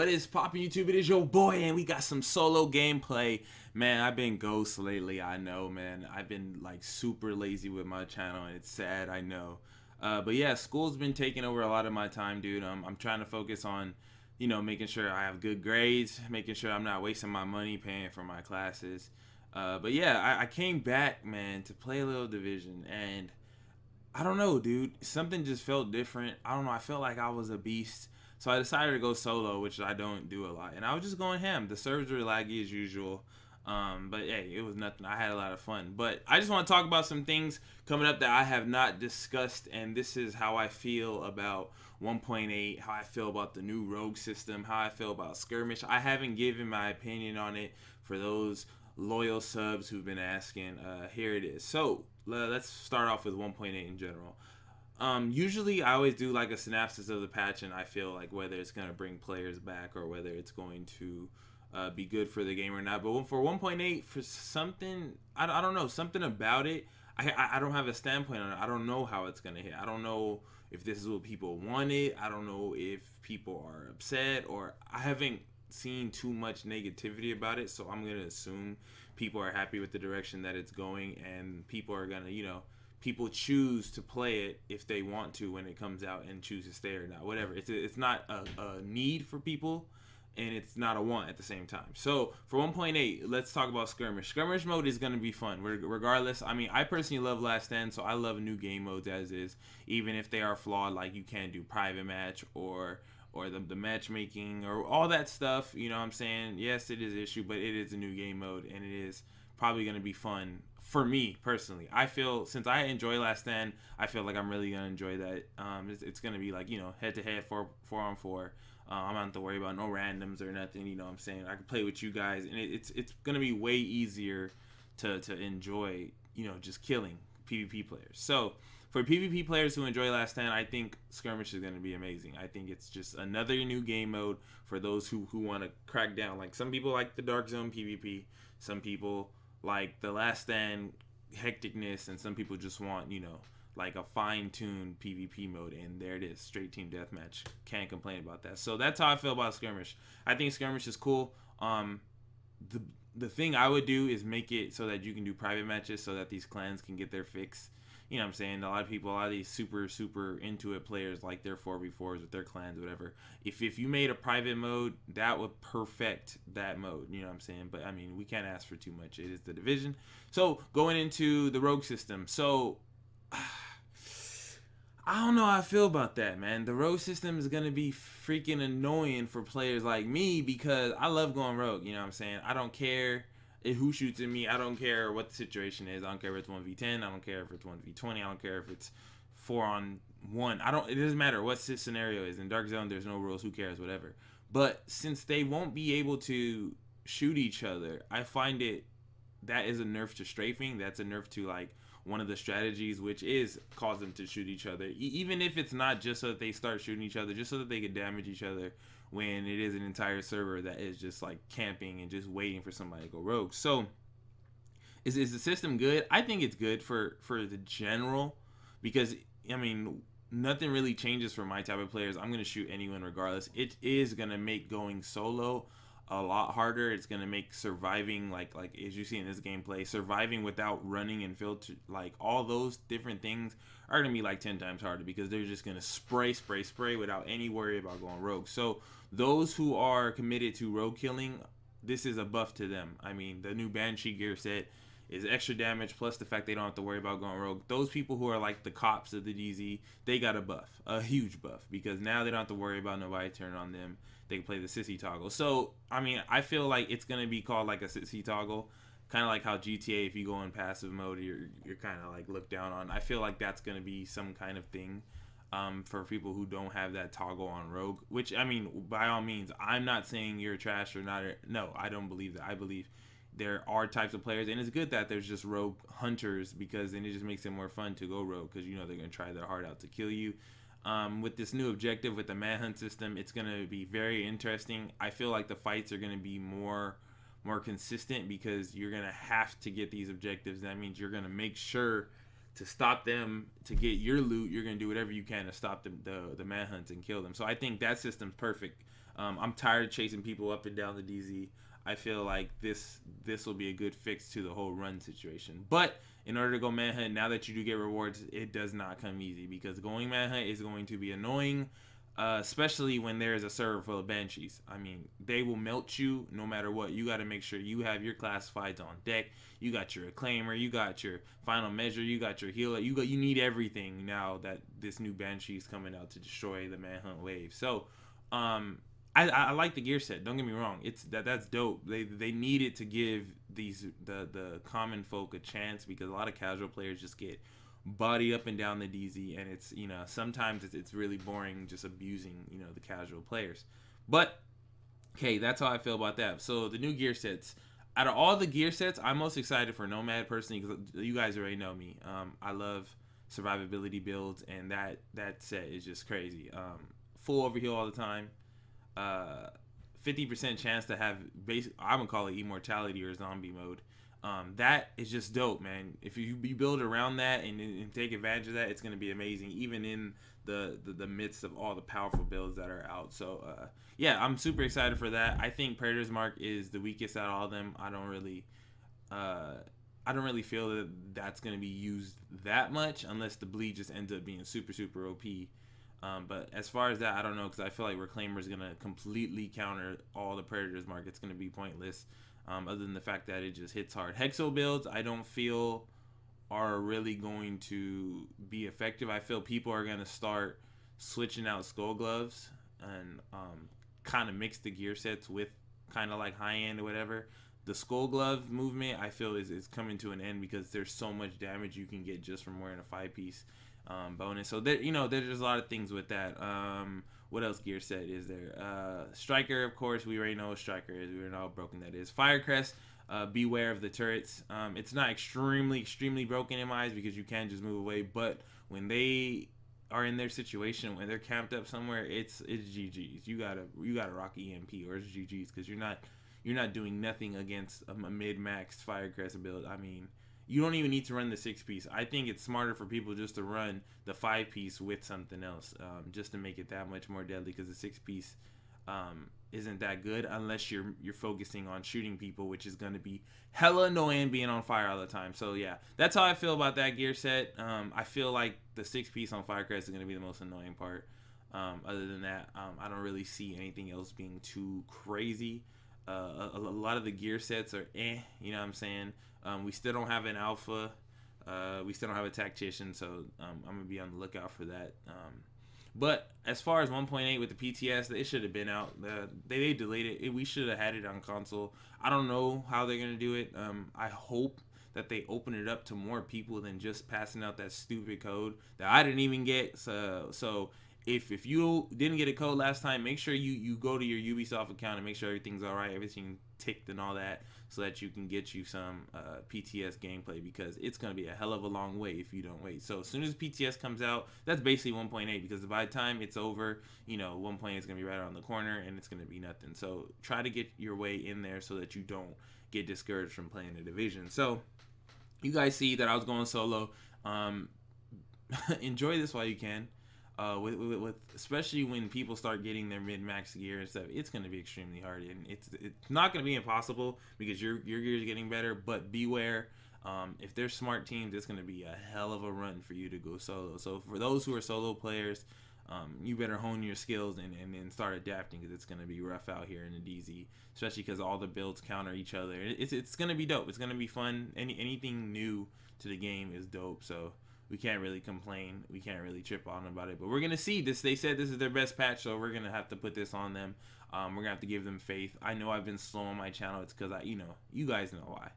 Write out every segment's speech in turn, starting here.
What is poppin' YouTube? It is your boy, and we got some solo gameplay. Man, I've been ghost lately, I know, man. I've been like super lazy with my channel, and it's sad, I know. But yeah, school's been taking over a lot of my time, dude. I'm trying to focus on, making sure I have good grades, making sure I'm not wasting my money paying for my classes. But yeah, I came back, man, to play a little Division, and I don't know, dude. Something just felt different. I don't know. I felt like I was a beast. So I decided to go solo, which I don't do a lot. And I was just going ham. The servers were laggy as usual. But hey, it was nothing. I had a lot of fun. But I just want to talk about some things coming up that I have not discussed. And this is how I feel about 1.8, how I feel about the new rogue system, how I feel about Skirmish. I haven't given my opinion on it for those loyal subs who've been asking. Here it is. So let's start off with 1.8 in general. Usually I always do like a synopsis of the patch, and I feel like whether it's going to bring players back or whether it's going to be good for the game or not. But for 1.8, for something, I don't know, something about it, I don't have a standpoint on it. I don't know how it's going to hit. I don't know if this is what people wanted. I don't know if people are upset, or I haven't seen too much negativity about it. So I'm going to assume people are happy with the direction that it's going, and people are going to, people choose to play it if they want to when it comes out and choose to stay or not, whatever. It's not a need for people, and it's not a want at the same time. So for 1.8, let's talk about Skirmish. Skirmish mode is going to be fun regardless. I mean, I personally love Last Stand, so I love new game modes as is, even if they are flawed. Like you can't do private match or the matchmaking or all that stuff. You know what I'm saying? Yes, it is an issue, but it is a new game mode, and it is probably going to be fun. For me personally, I feel, since I enjoy Last Stand, I feel like I'm really gonna enjoy that. It's gonna be like, head to head, 4-on-4. I'm not have to worry about no randoms or nothing. You know what I'm saying? I can play with you guys, and it's gonna be way easier to enjoy, just killing PvP players. So for PvP players who enjoy Last Stand, I think Skirmish is gonna be amazing. I think it's just another new game mode for those who want to crack down. Like some people like the Dark Zone PvP, some people like the Last Stand hecticness, and some people just want, like a fine-tuned PvP mode, and there it is, straight team deathmatch. Can't complain about that. So that's how I feel about Skirmish. I think Skirmish is cool. The thing I would do is make it so that you can do private matches so that these clans can get their fix. You know what I'm saying? A lot of people, a lot of these super into it players like their 4v4s with their clans, whatever. If you made a private mode, that would perfect that mode. You know what I'm saying? But I mean, we can't ask for too much. It is the Division. So going into the rogue system. So I don't know how I feel about that, man. The rogue system is going to be freaking annoying for players like me because I love going rogue. You know what I'm saying? I don't care who shoots at me. I don't care what the situation is. I don't care if it's 1v10. I don't care if it's 1v20. I don't care if it's 4-on-1. It doesn't matter what the scenario is. In Dark Zone, there's no rules. Who cares? Whatever. But since they won't be able to shoot each other, I find that is a nerf to strafing. That's a nerf to like one of the strategies, which is cause them to shoot each other. Even if it's not just so that they start shooting each other, just so that they can damage each other, when it is an entire server that is just like camping and just waiting for somebody to go rogue. So is the system good? I think it's good for the general, because I mean, nothing really changes for my type of players. I'm going to shoot anyone regardless. It is going to make going solo a lot harder. It's going to make surviving, like as you see in this gameplay, surviving without running and filter, like all those different things are going to be like 10 times harder, because they're just going to spray without any worry about going rogue. So those who are committed to rogue killing, this is a buff to them. I mean, the new Banshee gear set is extra damage, plus the fact they don't have to worry about going rogue. Those people who are like the cops of the DZ, they got a buff, a huge buff, because now they don't have to worry about nobody turning on them. They can play the sissy toggle. So I mean, I feel like it's gonna be called like a sissy toggle, kind of like how GTA, if you go in passive mode, you're kind of like looked down on. I feel like that's gonna be some kind of thing for people who don't have that toggle on rogue. Which, I mean, by all means, I'm not saying you're trash or not. No, I don't believe that. I believe there are types of players, and it's good that there's just rogue hunters, because then it just makes it more fun to go rogue, because they're gonna try their heart out to kill you. With this new objective with the manhunt system, it's gonna be very interesting. I feel like the fights are gonna be more consistent, because you're gonna have to get these objectives. That means you're gonna make sure to stop them to get your loot. You're gonna do whatever you can to stop the manhunts and kill them. So I think that system's perfect. I'm tired of chasing people up and down the DZ. I feel like this will be a good fix to the whole run situation. But in order to go manhunt, now that you do get rewards, it does not come easy, because going manhunt is going to be annoying, especially when there is a server full of banshees. I mean, they will melt you no matter what. You got to make sure you have your classifieds on deck. You got your acclaimer, you got your final measure, you got your healer. You need everything now that this new banshee is coming out to destroy the manhunt wave. So, I like the gear set. Don't get me wrong. That's dope. They needed to give the common folk a chance, because a lot of casual players just get body up and down the DZ, and it's, sometimes it's really boring just abusing, the casual players. But okay, that's how I feel about that. So the new gear sets. Out of all the gear sets, I'm most excited for Nomad personally, because you guys already know me. I love survivability builds, and that set is just crazy. Full overheal all the time. 50% chance to have I'm gonna call it immortality or zombie mode. That is just dope, man. If you build around that and take advantage of that, it's gonna be amazing, even in the midst of all the powerful builds that are out. So yeah, I'm super excited for that. I think Predator's Mark is the weakest out of all of them. I don't really feel that that's gonna be used that much, unless the bleed just ends up being super OP. But as far as that, I don't know, because I feel like Reclaimer is going to completely counter all the Predator's Mark. It's going to be pointless, other than the fact that it just hits hard. Hexo builds, I don't feel are really going to be effective. I feel people are going to start switching out Skull Gloves and kind of mix the gear sets with kind of like high-end or whatever. The Skull Glove movement, I feel, is coming to an end, because there's so much damage you can get just from wearing a 5-piece bonus. So there, there's a lot of things with that. What else gear set is there? Striker, of course, we already know what Striker is. We already know how broken that is. Firecrest, beware of the turrets. It's not extremely broken in my eyes, because you can just move away. But when they are in their situation, when they're camped up somewhere, it's GG's. You gotta rock EMP, or it's GG's, because you're not doing nothing against a mid-maxed Firecrest build. I mean, you don't even need to run the 6-piece. I think it's smarter for people just to run the 5-piece with something else, just to make it that much more deadly, because the 6-piece isn't that good unless you're focusing on shooting people, which is going to be hella annoying being on fire all the time. So yeah, that's how I feel about that gear set. I feel like the 6-piece on Firecrest is going to be the most annoying part. Other than that, I don't really see anything else being too crazy. A lot of the gear sets are you know what I'm saying? We still don't have an alpha. We still don't have a tactician, so I'm going to be on the lookout for that. But as far as 1.8 with the PTS, it should have been out. They delayed it. We should have had it on console. I don't know how they're going to do it. I hope that they open it up to more people than just passing out that stupid code that I didn't even get. So if you didn't get a code last time, make sure you go to your Ubisoft account and make sure everything's all right, everything ticked and all that, so that you can get you some PTS gameplay, because it's going to be a hell of a long wait if you don't wait. So as soon as PTS comes out, that's basically 1.8, because by the time it's over, 1.8 is going to be right around the corner, and it's going to be nothing. So try to get your way in there so that you don't get discouraged from playing the Division. So you guys see that I was going solo. Enjoy this while you can. With especially when people start getting their mid-max gear and stuff, it's going to be extremely hard, and it's not going to be impossible, because your gear is getting better. But beware, if there's smart teams, it's going to be a hell of a run for you to go solo. So for those who are solo players, you better hone your skills and then start adapting, because it's going to be rough out here in the DZ, especially because all the builds counter each other. It's going to be dope. It's going to be fun. Anything new to the game is dope. So we can't really complain. We can't really trip on about it. But we're going to see this. They said this is their best patch, so we're going to have to put this on them. We're going to have to give them faith. I know I've been slow on my channel. It's because you guys know why.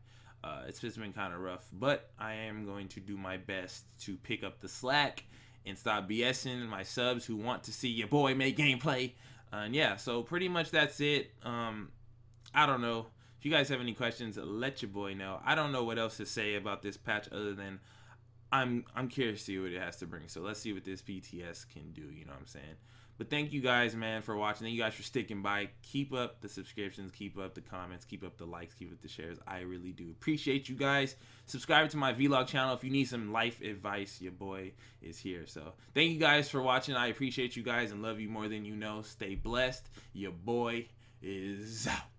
It's just been kind of rough. But I am going to do my best to pick up the slack and stop BSing my subs who want to see your boy make gameplay. And yeah, so pretty much that's it. I don't know. If you guys have any questions, let your boy know. I don't know what else to say about this patch other than I'm curious to see what it has to bring. So let's see what this PTS can do, you know what I'm saying? But thank you guys, man, for watching. Thank you guys for sticking by. Keep up the subscriptions, keep up the comments, keep up the likes, keep up the shares. I really do appreciate you guys. Subscribe to my vlog channel if you need some life advice. Your boy is here. So thank you guys for watching. I appreciate you guys and love you more than you know. Stay blessed. Your boy is out.